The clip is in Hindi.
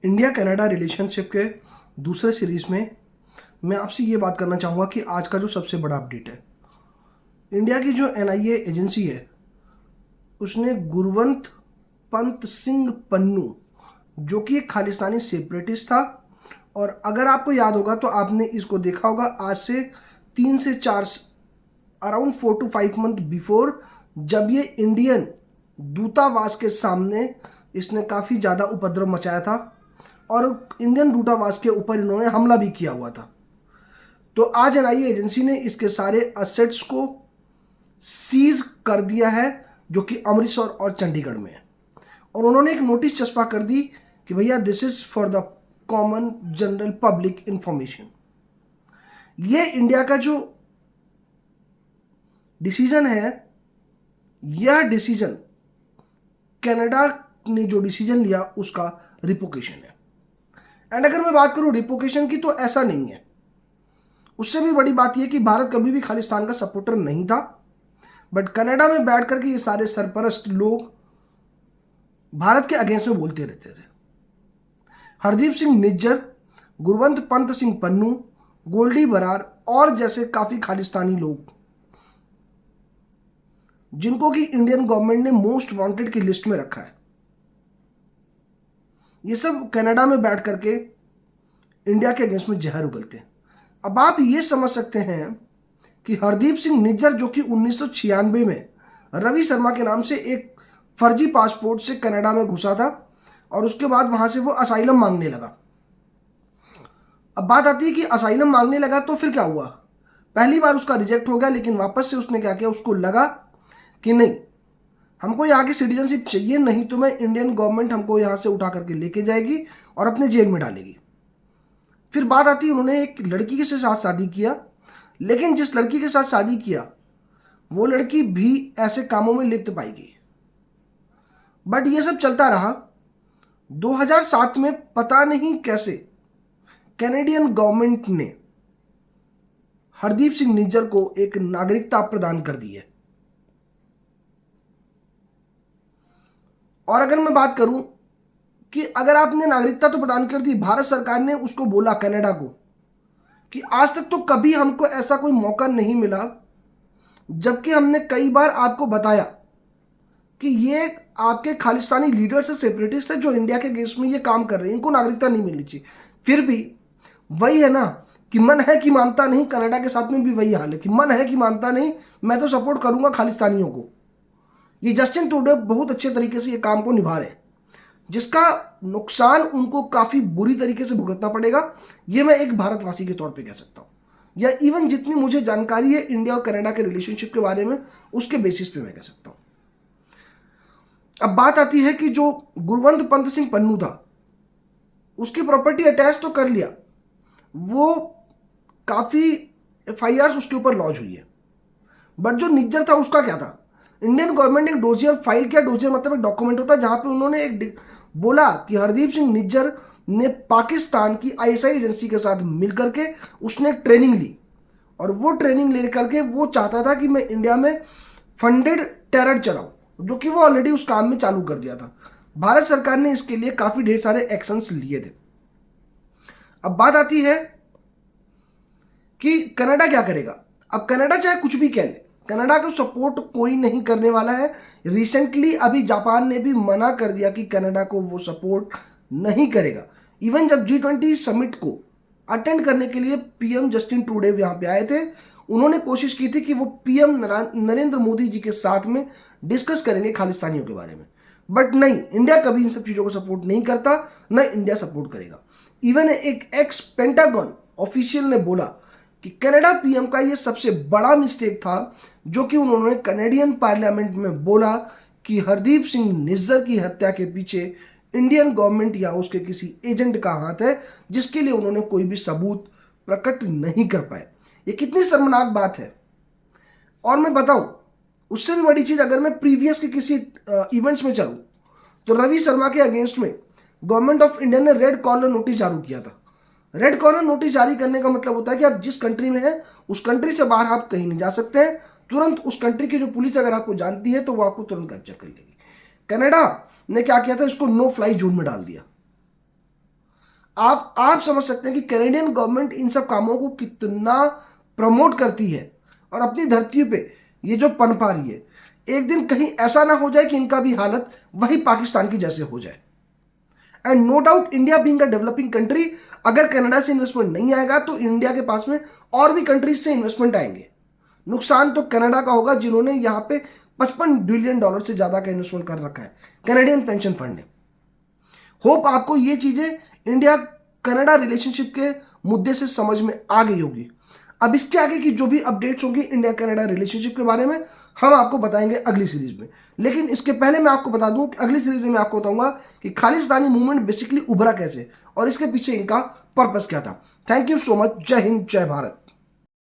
इंडिया कनाडा रिलेशनशिप के दूसरे सीरीज में मैं आपसे ये बात करना चाहूँगा कि आज का जो सबसे बड़ा अपडेट है, इंडिया की जो एनआईए एजेंसी है उसने गुरवंत पंत सिंह पन्नू, जो कि एक खालिस्तानी सेपरेटिस्ट था, और अगर आपको याद होगा तो आपने इसको देखा होगा आज से 3 से 4 अराउंड 4 to 5 मंथ बिफोर, जब ये इंडियन दूतावास के सामने इसने काफ़ी ज़्यादा उपद्रव मचाया था और इंडियन दूतावास के ऊपर इन्होंने हमला भी किया हुआ था। तो आज एनआईए एजेंसी ने इसके सारे असेट्स को सीज कर दिया है, जो कि अमृतसर और चंडीगढ़ में है, और उन्होंने एक नोटिस चस्पा कर दी कि भैया this is for the common general public information. ये इंडिया का जो डिसीजन है, यह डिसीजन कनाडा ने जो डिसीजन लिया उसका रिपोकेशन है। एंड अगर मैं बात करूं रिपोकेशन की, तो ऐसा नहीं है। उससे भी बड़ी बात यह कि भारत कभी भी खालिस्तान का सपोर्टर नहीं था, बट कनाडा में बैठ करके ये सारे सरपरस्त लोग भारत के अगेंस्ट में बोलते रहते थे। हरदीप सिंह निज्जर, गुरवंत पंत सिंह पन्नू, गोल्डी बरार और जैसे काफी खालिस्तानी लोग, जिनको कि इंडियन गवर्नमेंट ने मोस्ट वांटेड की लिस्ट में रखा है, ये सब कनाडा में बैठ करके इंडिया के अगेंस्ट में जहर उगलते हैं। अब आप ये समझ सकते हैं कि हरदीप सिंह निज्जर, जो कि 1996 में रवि शर्मा के नाम से एक फर्जी पासपोर्ट से कनाडा में घुसा था और उसके बाद वहां से वो असाइलम मांगने लगा। अब बात आती है कि असाइलम मांगने लगा तो फिर क्या हुआ। पहली बार उसका रिजेक्ट हो गया, लेकिन वापस से उसने क्या किया, उसको लगा कि नहीं, हमको यहाँ की सिटीजनशिप चाहिए, नहीं तो मैं इंडियन गवर्नमेंट हमको यहाँ से उठा करके लेके जाएगी और अपने जेल में डालेगी। फिर बात आती है, उन्होंने एक लड़की के साथ शादी किया, लेकिन जिस लड़की के साथ शादी किया वो लड़की भी ऐसे कामों में लिप्त पाई गई। बट ये सब चलता रहा। 2007 में पता नहीं कैसे कैनेडियन गवर्नमेंट ने हरदीप सिंह निज्जर को एक नागरिकता प्रदान कर दी है। और अगर मैं बात करूं कि अगर आपने नागरिकता तो प्रदान कर दी, भारत सरकार ने उसको बोला कनाडा को कि आज तक तो कभी हमको ऐसा कोई मौका नहीं मिला, जबकि हमने कई बार आपको बताया कि ये आपके खालिस्तानी लीडर्स है, सेपरेटिस्ट है, जो इंडिया के अगेंस्ट में ये काम कर रहे हैं, इनको नागरिकता नहीं मिलनी चाहिए। फिर भी वही है ना कि मन है कि मानता नहीं। कनाडा के साथ में भी वही हाल है कि मन है कि मानता नहीं, मैं तो सपोर्ट करूंगा खालिस्तानियों को। ये जस्टिन ट्रूडो बहुत अच्छे तरीके से ये काम को निभा रहे हैं, जिसका नुकसान उनको काफी बुरी तरीके से भुगतना पड़ेगा। ये मैं एक भारतवासी के तौर पे कह सकता हूं, या इवन जितनी मुझे जानकारी है इंडिया और कनाडा के रिलेशनशिप के बारे में, उसके बेसिस पे मैं कह सकता हूं। अब बात आती है कि जो गुरवंत पंत सिंह पन्नू था, उसकी प्रॉपर्टी अटैच तो कर लिया, वो काफी एफआईआर उसके ऊपर लॉन्च हुई है, बट जो निज्जर था उसका क्या था। इंडियन गवर्नमेंट ने एक डोजियर फाइल किया। डोजियर मतलब एक डॉक्यूमेंट होता है जहां पे उन्होंने एक बोला कि हरदीप सिंह निज्जर ने पाकिस्तान की आईएसआई एजेंसी के साथ मिलकर के उसने ट्रेनिंग ली, और वो ट्रेनिंग ले करके वो चाहता था कि मैं इंडिया में फंडेड टेरर चलाऊं, जो कि वो ऑलरेडी उस काम में चालू कर दिया था। भारत सरकार ने इसके लिए काफी ढेर सारे एक्शंस लिए थे। अब बात आती है कि कनाडा क्या करेगा। अब कनाडा चाहे कुछ भी कह ले, कनाडा को सपोर्ट कोई नहीं करने वाला है। रिसेंटली अभी जापान ने भी मना कर दिया कि कनाडा को वो सपोर्ट नहीं करेगा। इवन जब G20 समिट को अटेंड करने के लिए पीएम जस्टिन ट्रूडो यहाँ पे आए थे, उन्होंने कोशिश की थी कि वो पीएम नरेंद्र मोदी जी के साथ में डिस्कस करेंगे खालिस्तानियों के बारे में, बट नहीं, इंडिया कभी इन सब चीज़ों को सपोर्ट नहीं करता, न इंडिया सपोर्ट करेगा। इवन एक एक्स पेंटागन ऑफिशियल ने बोला कि कनाडा पीएम का ये सबसे बड़ा मिस्टेक था, जो कि उन्होंने कनेडियन पार्लियामेंट में बोला कि हरदीप सिंह निज्जर की हत्या के पीछे इंडियन गवर्नमेंट या उसके किसी एजेंट का हाथ है, जिसके लिए उन्होंने कोई भी सबूत प्रकट नहीं कर पाए। ये कितनी शर्मनाक बात है। और मैं बताऊं, उससे भी बड़ी चीज, अगर मैं प्रीवियस के किसी इवेंट्स में चलूं, तो रवि शर्मा के अगेंस्ट में गवर्नमेंट ऑफ इंडिया ने रेड कॉर्नर नोटिस जारी किया था। रेड कॉर्नर नोटिस जारी करने का मतलब होता है कि आप जिस कंट्री में हैं उस कंट्री से बाहर आप कहीं नहीं जा सकते हैं। तुरंत उस कंट्री की जो पुलिस अगर आपको जानती है तो वो आपको तुरंत कब्जा कर लेगी। कनाडा ने क्या किया था, इसको नो फ्लाई जोन में डाल दिया। आप समझ सकते हैं कि कैनेडियन गवर्नमेंट इन सब कामों को कितना प्रमोट करती है और अपनी धरती पे ये जो पनपा रही है, एक दिन कहीं ऐसा ना हो जाए कि इनका भी हालत वही पाकिस्तान की जैसे हो जाए। And no doubt India being a developing country, अगर कनाडा से इन्वेस्टमेंट नहीं आएगा तो इंडिया के पास में और भी कंट्रीज से इन्वेस्टमेंट आएंगे। नुकसान तो कनाडा का होगा जिन्होंने यहाँ पे $55 बिलियन से ज़्यादा का इन्वेस्टमेंट कर रखा है कैनेडियन पेंशन फंड ने। होप आपको ये चीज़ें इंडिया कनाडा रिलेशनशिप के मुद्दे से समझ में आ गई होगी। अब इसके आगे की जो भी अपडेट्स होंगी इंडिया कनाडा रिलेशनशिप के बारे में हम आपको बताएंगे अगली सीरीज में। लेकिन इसके पहले मैं आपको बता दूं कि अगली सीरीज में मैं आपको बताऊंगा कि खालिस्तानी मूवमेंट बेसिकली उभरा कैसे और इसके पीछे इनका पर्पस क्या था। Thank you so much. जय हिंद, जय भारत।